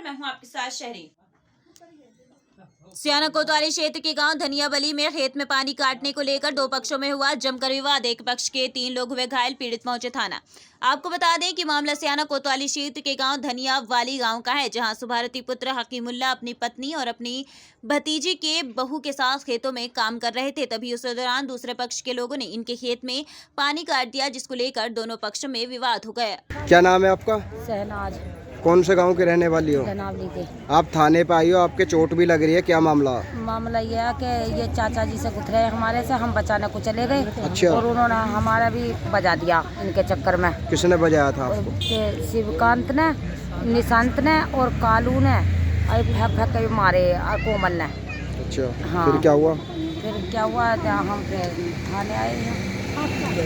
मैं हूं आपके साथ शहरी। सियाना कोतवाली क्षेत्र के गांव धनियाबली में खेत में पानी काटने को लेकर दो पक्षों में हुआ जमकर विवाद। एक पक्ष के 3 लोग हुए घायल, पीड़ित पहुंचे थाना। आपको बता दें कि मामला सियाना कोतवाली क्षेत्र के गांव धनियावाली गांव का है, जहां सुभारती पुत्र हकीमुल्ला अपनी पत्नी और अपनी भतीजी के बहू के साथ खेतों में काम कर रहे थे। तभी उस दौरान दूसरे पक्ष के लोगों ने इनके खेत में पानी काट दिया, जिसको लेकर दोनों पक्षों में विवाद हो गया। क्या नाम है आपका? शहनाज। कौन से गांव के रहने वाली हो? धनावली के। आप थाने पे आई हो, आपके चोट भी लग रही है, क्या मामला? मामला ये है कि ये चाचा जी से गुथरे हमारे से, हम बचाने को चले गए। अच्छा। और उन्होंने हमारा भी बजा दिया इनके चक्कर में। किसने बजाया था आपको? शिवकांत ने, निशांत ने और कालू ने फेंक फेंक के मारे और कोमल ने। अच्छा। हाँ। फिर क्या हुआ? फिर क्या हुआ, हम फिर थाने आए हैं।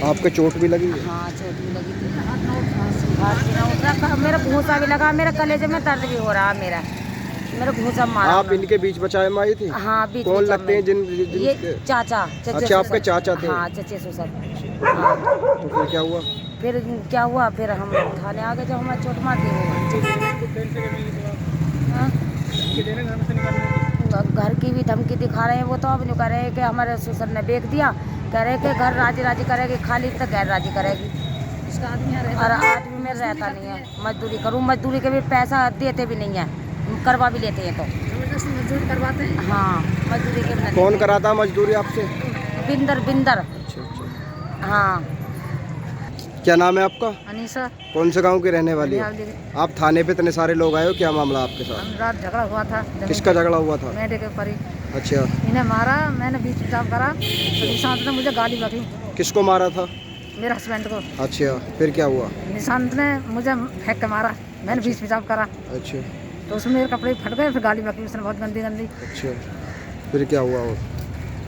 आपके चोट भी लगी है? हाँ, चोट भी लगी थी। मेरा भूसा भी लगा, मेरे कलेजे में दर्द भी हो रहा, मेरा भूसा मारा। आप इनके बीच बचाए में आई थी? हाँ, बीच कौन लगते हैं जिन ये चाचा। अच्छा, आपके चाचा थे? हाँ, चचे ससुर। हाँ। तो फिर क्या हुआ? फिर हम थाने आ गए जब हमारे चोट मार दी। घर की भी धमकी दिखा रहे हैं वो, तो अब नहीं कह रहे हैं कि हमारे ससुर ने बेच दिया, कह रहे कि घर राजी राजी करेगी, खाली तो गैर राजी करेगी। और आदमी में रहता नहीं है, मजदूरी करूँ, मजदूरी के भी पैसा देते भी नहीं है, करवा भी लेते हैं तो मजदूरी करवाते हैं। हाँ, मजदूरी के। कौन कराता मजदूरी आपसे? बिंदर। अच्छा। हाँ। क्या नाम है आपका? अनीसा। कौन से गांव के रहने वाली है? आप थाने पे इतने सारे लोग आए हो, क्या मामला आपके साथ? रात झगड़ा हुआ था। किसका झगड़ा हुआ था? मेरे के ऊपर ही। अच्छा। इन्हें मारा, मैंने बीच बचाव करा, तो निशांत ने मुझे गाली बकी। किसको मारा था? मेरे हस्बैंड को। अच्छा, फिर क्या हुआ? निशांत ने मुझे फेंक के मारा, मैंने बीच बचाव करा। अच्छा। तो उसमें मेरे कपड़े फट गए, फिर गाली बकी उसने बहुत गंदी। अच्छा, फिर क्या हुआ? और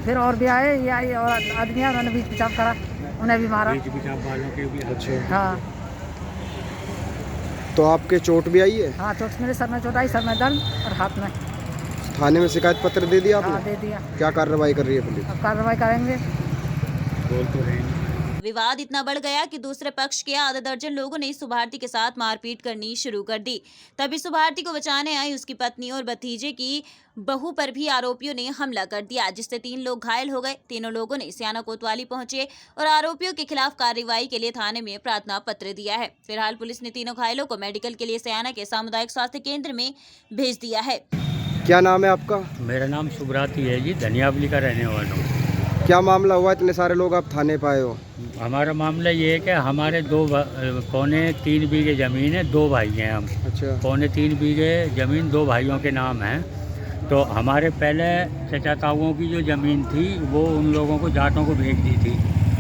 फिर और भी आए, ये आई और आदमी आए, उन्होंने बीच बचाव करा, उन्हें भी मारा। अच्छा। हाँ। तो आपके चोट भी आई है? हाँ, चोट मेरे सर में चोट आई, सर में दर्द और हाथ में। थाने में शिकायत पत्र दे दिया आपने? हाँ, दे दिया। क्या कार्रवाई कर रही है पुलिस? अब कार्रवाई करेंगे। बोल तो रहे हैं। विवाद इतना बढ़ गया कि दूसरे पक्ष के आधा दर्जन लोगों ने सुभारती के साथ मारपीट करनी शुरू कर दी। तभी सुभारती को बचाने आई उसकी पत्नी और भतीजे की बहू पर भी आरोपियों ने हमला कर दिया, जिससे 3 लोग घायल हो गए। तीनों लोगों ने सियाना कोतवाली पहुंचे और आरोपियों के खिलाफ कार्रवाई के लिए थाने में प्रार्थना पत्र दिया है। फिलहाल पुलिस ने तीनों घायलों को मेडिकल के लिए सियाना के सामुदायिक स्वास्थ्य केंद्र में भेज दिया है। क्या नाम है आपका? मेरा नाम सुब्राती है जी, धनियावली का रहने वाला हूँ। क्या मामला हुआ, इतने सारे लोग आप थाने पे आए हो? हमारा मामला ये है कि हमारे 3 बीघे ज़मीन है, 2 भाई हैं हम। अच्छा। 3 बीघे ज़मीन 2 भाइयों के नाम है। तो हमारे पहले चचा ताऊओं की जो ज़मीन थी वो उन लोगों को, जाटों को भेज दी थी।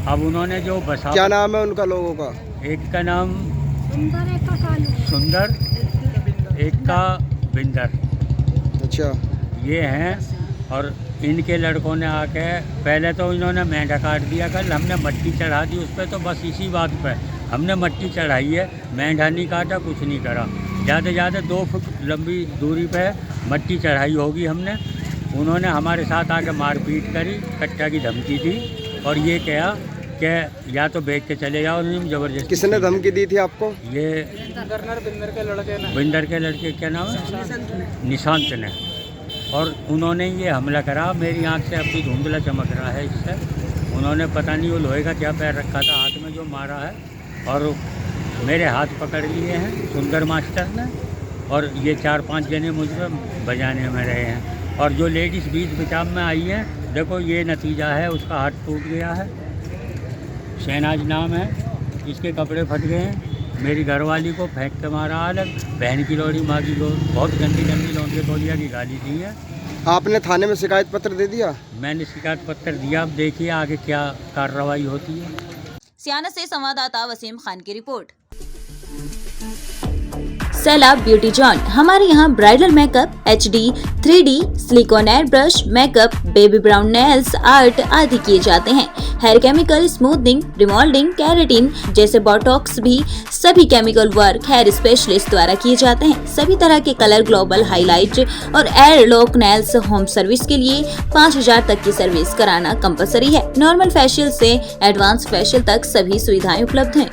अब उन्होंने जो बसा। क्या नाम है उनका लोगों का? एक का नाम सुंदर, एक का बिंदर। अच्छा। ये हैं। और इनके लड़कों ने आके पहले तो इन्होंने मेंढा काट दिया, कल हमने मट्टी चढ़ा दी उस पर। तो बस इसी बात पे हमने मट्टी चढ़ाई है, मेंढा नहीं काटा, कुछ नहीं करा। ज़्यादा से ज़्यादा 2 फुट लंबी दूरी पे मट्टी चढ़ाई होगी हमने। उन्होंने हमारे साथ आके मारपीट करी, कट्टा की धमकी दी और ये कहा कि या तो बेच के चले जाओ। उन्होंने ज़बरदस्ती। किसने धमकी दी थी आपको? ये बिंदर के लड़के क्या नाम है? निशांत ने। और उन्होंने ये हमला करा। मेरी आंख से अभी धुंधला चमक रहा है इससे। उन्होंने पता नहीं वो लोहे का क्या पैर रखा था, हाथ में जो मारा है। और मेरे हाथ पकड़ लिए हैं सुंदर मास्टर ने। और ये 4-5 जने मुझ पर बजाने में रहे हैं। और जो लेडीज़ बीच बचाव में आई है, देखो ये नतीजा है, उसका हाथ टूट गया है। शहनाज नाम है, इसके कपड़े फट गए हैं। मेरी घरवाली को फेंक के मारा अलग, बहन की लोड़ी, माँ की लोड़ी, बहुत गंदी लौंडे तोलिया की गाली दी है। आपने थाने में शिकायत पत्र दे दिया? मैंने शिकायत पत्र दिया, अब देखिए आगे क्या कार्रवाई होती है। सियाना से संवाददाता वसीम खान की रिपोर्ट। सैलाब ब्यूटी जॉन, हमारे यहाँ bridal makeup, HD, 3D, silicone airbrush, makeup, baby brown nails art आदि किए जाते हैं। Hair chemical, smoothening, remoulding, keratin जैसे बोटॉक्स भी सभी केमिकल वर्क हेयर स्पेशलिस्ट द्वारा किए जाते हैं। सभी तरह के कलर, ग्लोबल हाईलाइट और air lock nails home service के लिए 5000 तक की सर्विस कराना कंपलसरी है। नॉर्मल फेशियल से एडवांस फेशियल तक सभी सुविधाएं उपलब्ध हैं।